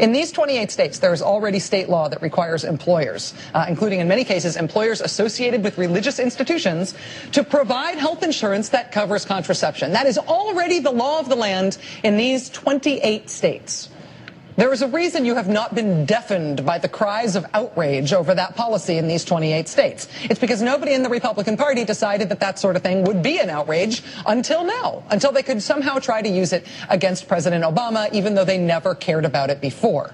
In these 28 states, there is already state law that requires employers, including in many cases employers associated with religious institutions, to provide health insurance that covers contraception. That is already the law of the land in these 28 states. There is a reason you have not been deafened by the cries of outrage over that policy in these 28 states. It's because nobody in the Republican Party decided that that sort of thing would be an outrage until now, until they could somehow try to use it against President Obama, even though they never cared about it before.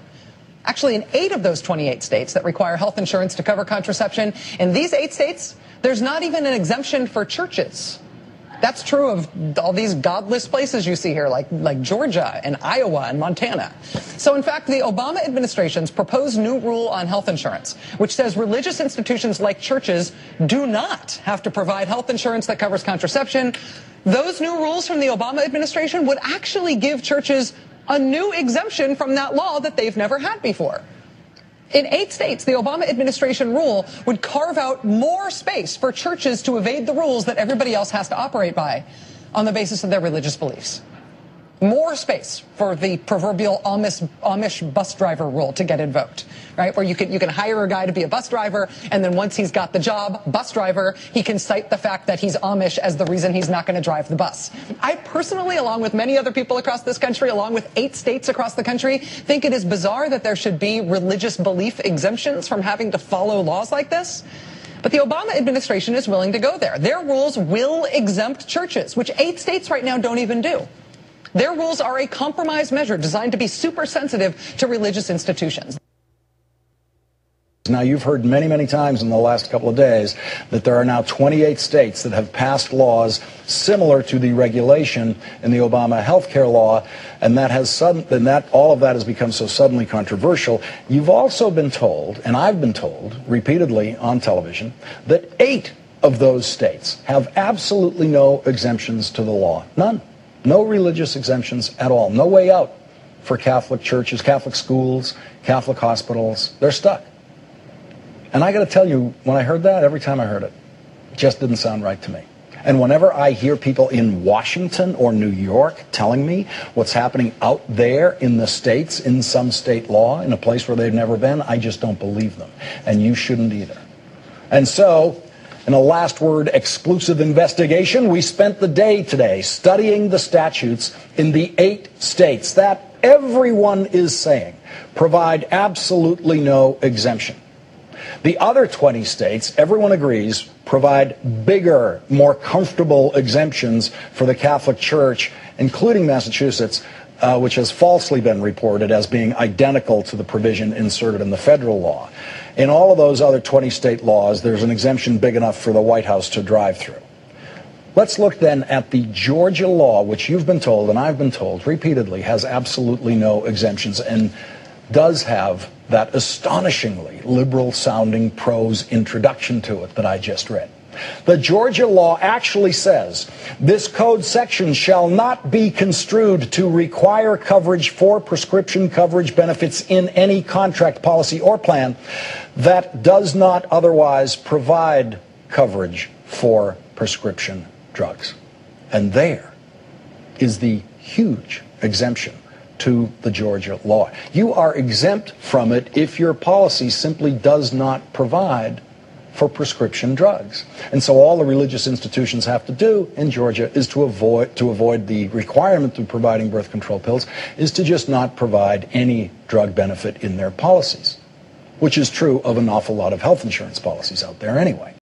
Actually, in 8 of those 28 states that require health insurance to cover contraception, in these 8 states, there's not even an exemption for churches. That's true of all these godless places you see here, like Georgia and Iowa and Montana. So, in fact, the Obama administration's proposed new rule on health insurance, which says religious institutions like churches do not have to provide health insurance that covers contraception, those new rules from the Obama administration would actually give churches a new exemption from that law that they've never had before. In 8 states, the Obama administration rule would carve out more space for churches to evade the rules that everybody else has to operate by on the basis of their religious beliefs. More space for the proverbial Amish bus driver rule to get invoked, right? Where you can hire a guy to be a bus driver, and then once he's got the job, bus driver, he can cite the fact that he's Amish as the reason he's not going to drive the bus. I personally, along with many other people across this country, along with 8 states across the country, think it is bizarre that there should be religious belief exemptions from having to follow laws like this. But the Obama administration is willing to go there. Their rules will exempt churches, which 8 states right now don't even do. Their rules are a compromise measure designed to be super sensitive to religious institutions. Now, you've heard many, many times in the last couple of days that there are now 28 states that have passed laws similar to the regulation in the Obama health care law, and all of that has become so suddenly controversial. You've also been told, and I've been told repeatedly on television, that 8 of those states have absolutely no exemptions to the law. None. No religious exemptions at all. No way out for Catholic churches, Catholic schools, Catholic hospitals. They're stuck. And I got to tell you, when I heard that, every time I heard it, it just didn't sound right to me. And whenever I hear people in Washington or New York telling me what's happening out there in the states, in some state law, in a place where they've never been, I just don't believe them. And you shouldn't either. And so, in a last word exclusive investigation, we spent the day today studying the statutes in the 8 states that everyone is saying provide absolutely no exemption. The other 20 states, everyone agrees, provide bigger, more comfortable exemptions for the Catholic Church, including Massachusetts, which has falsely been reported as being identical to the provision inserted in the federal law. In all of those other 20 state laws, there's an exemption big enough for the White House to drive through. Let's look then at the Georgia law, which you've been told, and I've been told repeatedly, has absolutely no exemptions and does have that astonishingly liberal-sounding prose introduction to it that I just read. The Georgia law actually says, this code section shall not be construed to require coverage for prescription coverage benefits in any contract, policy, or plan that does not otherwise provide coverage for prescription drugs. And there is the huge exemption to the Georgia law. You are exempt from it if your policy simply does not provide for prescription drugs. And so all the religious institutions have to do in Georgia is to avoid the requirement of providing birth control pills, is to just not provide any drug benefit in their policies, which is true of an awful lot of health insurance policies out there anyway.